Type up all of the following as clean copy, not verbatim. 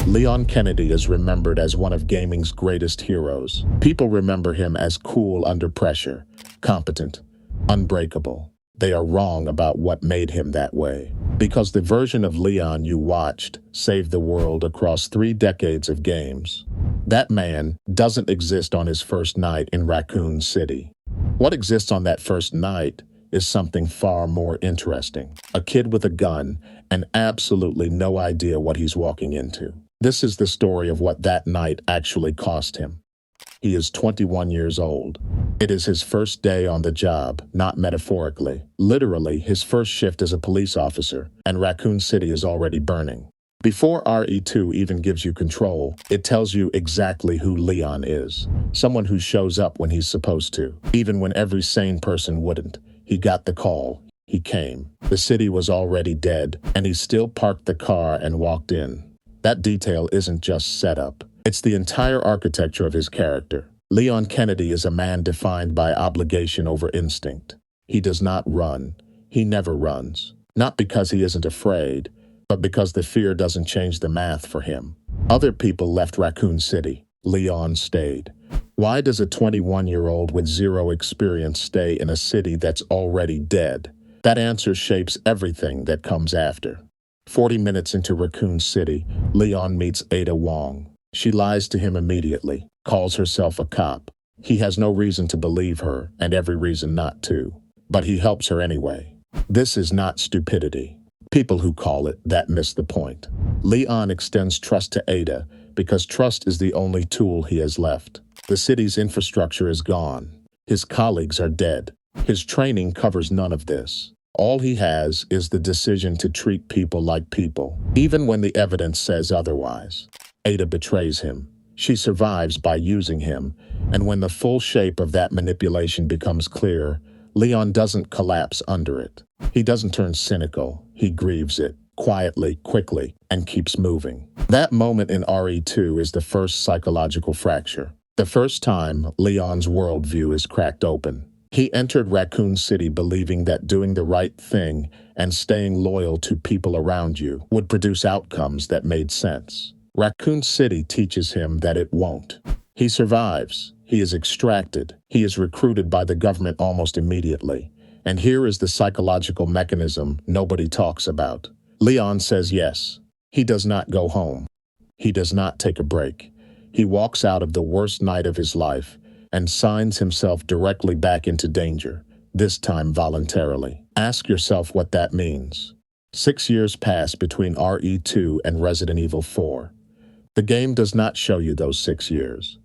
Leon Kennedy is remembered as one of gaming's greatest heroes. People remember him as cool under pressure, competent, unbreakable. They are wrong about what made him that way. Because the version of Leon you watched saved the world across 3 decades of games. That man doesn't exist on his first night in Raccoon City. What exists on that first night is something far more interesting. A kid with a gun and absolutely no idea what he's walking into. This is the story of what that night actually cost him. He is 21 years old. It is his first day on the job, not metaphorically. Literally, his first shift as a police officer, and Raccoon City is already burning. Before RE2 even gives you control, it tells you exactly who Leon is. Someone who shows up when he's supposed to, even when every sane person wouldn't. He got the call. He came. The city was already dead, and he still parked the car and walked in. That detail isn't just setup. It's the entire architecture of his character. Leon Kennedy is a man defined by obligation over instinct. He does not run. He never runs. Not because he isn't afraid, but because the fear doesn't change the math for him. Other people left Raccoon City. Leon stayed. Why does a 21-year-old with 0 experience stay in a city that's already dead? That answer shapes everything that comes after. 40 minutes into Raccoon City, Leon meets Ada Wong. She lies to him immediately, calls herself a cop. He has no reason to believe her, and every reason not to. But he helps her anyway. This is not stupidity. People who call it that miss the point. Leon extends trust to Ada because trust is the only tool he has left. The city's infrastructure is gone. His colleagues are dead. His training covers none of this. All he has is the decision to treat people like people, even when the evidence says otherwise. Ada betrays him. She survives by using him, and when the full shape of that manipulation becomes clear, Leon doesn't collapse under it. He doesn't turn cynical. He grieves it, quietly, quickly, and keeps moving. That moment in RE2 is the first psychological fracture. The first time Leon's worldview is cracked open. He entered Raccoon City believing that doing the right thing and staying loyal to people around you would produce outcomes that made sense. Raccoon City teaches him that it won't. He survives. He is extracted. He is recruited by the government almost immediately. And here is the psychological mechanism nobody talks about. Leon says yes. He does not go home. He does not take a break. He walks out of the worst night of his life and signs himself directly back into danger, this time voluntarily. Ask yourself what that means. 6 years pass between RE2 and Resident Evil 4. The game does not show you those 6 years.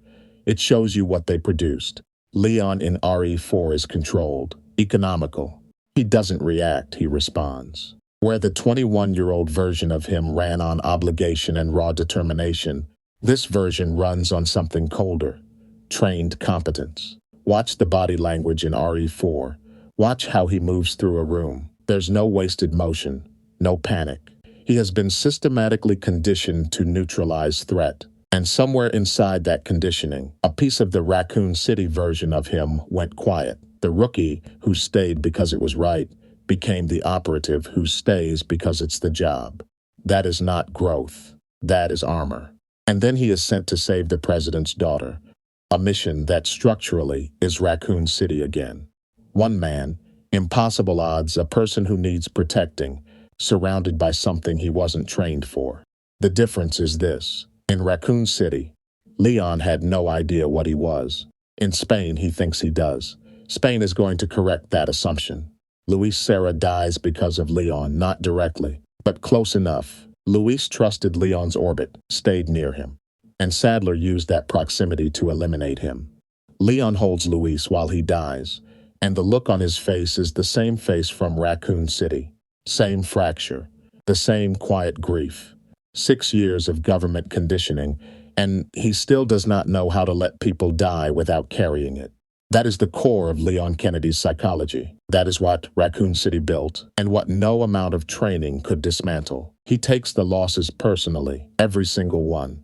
It shows you what they produced. Leon in RE4 is controlled, economical. He doesn't react, he responds. Where the 21-year-old version of him ran on obligation and raw determination, this version runs on something colder. Trained competence. Watch the body language in RE4. Watch how he moves through a room. There's no wasted motion, no panic. He has been systematically conditioned to neutralize threat. And somewhere inside that conditioning, a piece of the Raccoon City version of him went quiet. The rookie who stayed because it was right became the operative who stays because it's the job. That is not growth. That is armor. And then he is sent to save the president's daughter. A mission that structurally is Raccoon City again. One man, impossible odds, a person who needs protecting, surrounded by something he wasn't trained for. The difference is this. In Raccoon City, Leon had no idea what he was. In Spain, he thinks he does. Spain is going to correct that assumption. Luis Serra dies because of Leon, not directly, but close enough. Luis trusted Leon's orbit, stayed near him. And Sadler used that proximity to eliminate him. Leon holds Luis while he dies, and the look on his face is the same face from Raccoon City. Same fracture, the same quiet grief. 6 years of government conditioning, and he still does not know how to let people die without carrying it. That is the core of Leon Kennedy's psychology. That is what Raccoon City built, and what no amount of training could dismantle. He takes the losses personally, every single one.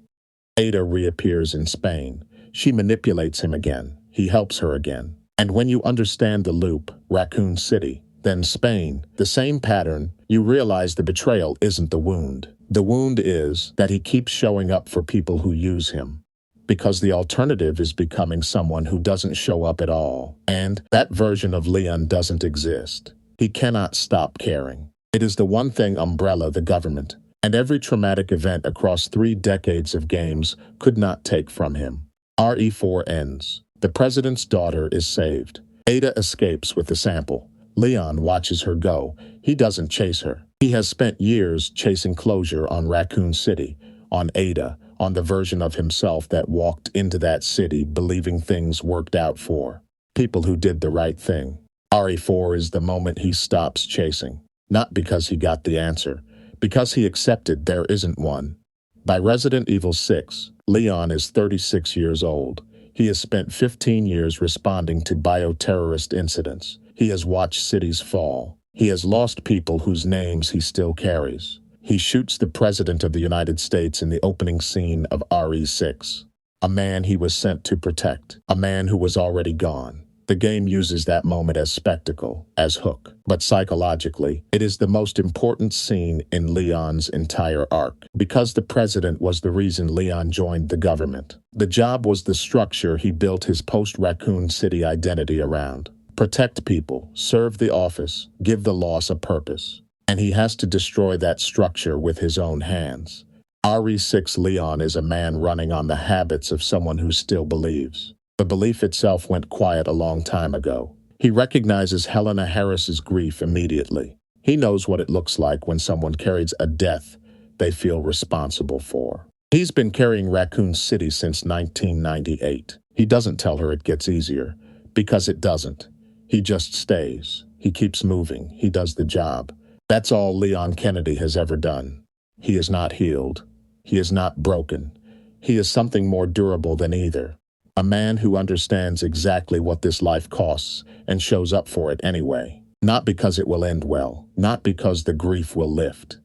Ada reappears in Spain. She manipulates him again. He helps her again. And when you understand the loop, Raccoon City, then Spain, the same pattern, you realize the betrayal isn't the wound. The wound is that he keeps showing up for people who use him, because the alternative is becoming someone who doesn't show up at all. And that version of Leon doesn't exist. He cannot stop caring. It is the one thing Umbrella, the government, and every traumatic event across 3 decades of games could not take from him. RE4 ends. The president's daughter is saved. Ada escapes with the sample. Leon watches her go. He doesn't chase her. He has spent years chasing closure on Raccoon City, on Ada, on the version of himself that walked into that city believing things worked out for people who did the right thing. RE4 is the moment he stops chasing. Not because he got the answer, because he accepted there isn't one. By Resident Evil 6, Leon is 36 years old. He has spent 15 years responding to bioterrorist incidents. He has watched cities fall. He has lost people whose names he still carries. He shoots the President of the United States in the opening scene of RE6. A man he was sent to protect. A man who was already gone. The game uses that moment as spectacle, as hook. But psychologically, it is the most important scene in Leon's entire arc. Because the President was the reason Leon joined the government. The job was the structure he built his post-Raccoon City identity around. Protect people, serve the office, give the loss a purpose. And he has to destroy that structure with his own hands. RE6 Leon is a man running on the habits of someone who still believes. The belief itself went quiet a long time ago. He recognizes Helena Harris's grief immediately. He knows what it looks like when someone carries a death they feel responsible for. He's been carrying Raccoon City since 1998. He doesn't tell her it gets easier, because it doesn't. He just stays. He keeps moving. He does the job. That's all Leon Kennedy has ever done. He is not healed. He is not broken. He is something more durable than either. A man who understands exactly what this life costs and shows up for it anyway. Not because it will end well, not because the grief will lift,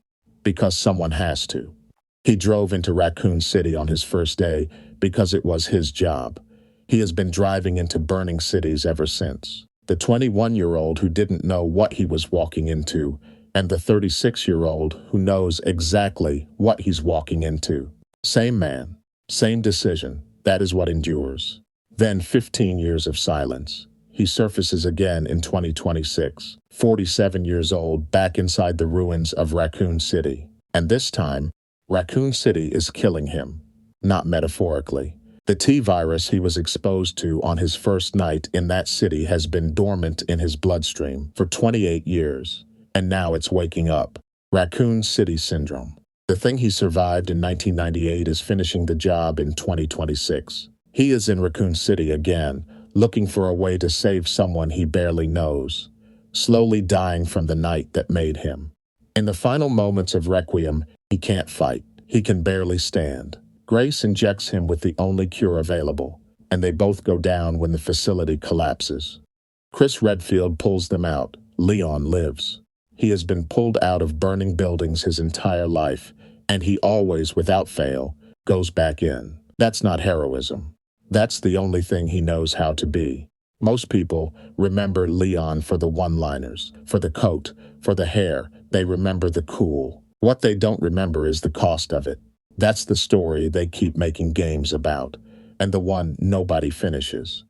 because someone has to. He drove into Raccoon City on his first day because it was his job. He has been driving into burning cities ever since. The 21-year-old who didn't know what he was walking into, and the 36-year-old who knows exactly what he's walking into. Same man, same decision. That is what endures. Then 15 years of silence. He surfaces again in 2026, 47 years old, back inside the ruins of Raccoon City. And this time, Raccoon City is killing him. Not metaphorically. The T-virus he was exposed to on his first night in that city has been dormant in his bloodstream for 28 years. And now it's waking up. Raccoon City Syndrome. The thing he survived in 1998 is finishing the job in 2026. He is in Raccoon City again, looking for a way to save someone he barely knows, slowly dying from the night that made him. In the final moments of Requiem, he can't fight. He can barely stand. Grace injects him with the only cure available, and they both go down when the facility collapses. Chris Redfield pulls them out. Leon lives. He has been pulled out of burning buildings his entire life, and he always, without fail, goes back in. That's not heroism. That's the only thing he knows how to be. Most people remember Leon for the one-liners, for the coat, for the hair. They remember the cool. What they don't remember is the cost of it. That's the story they keep making games about, and the one nobody finishes.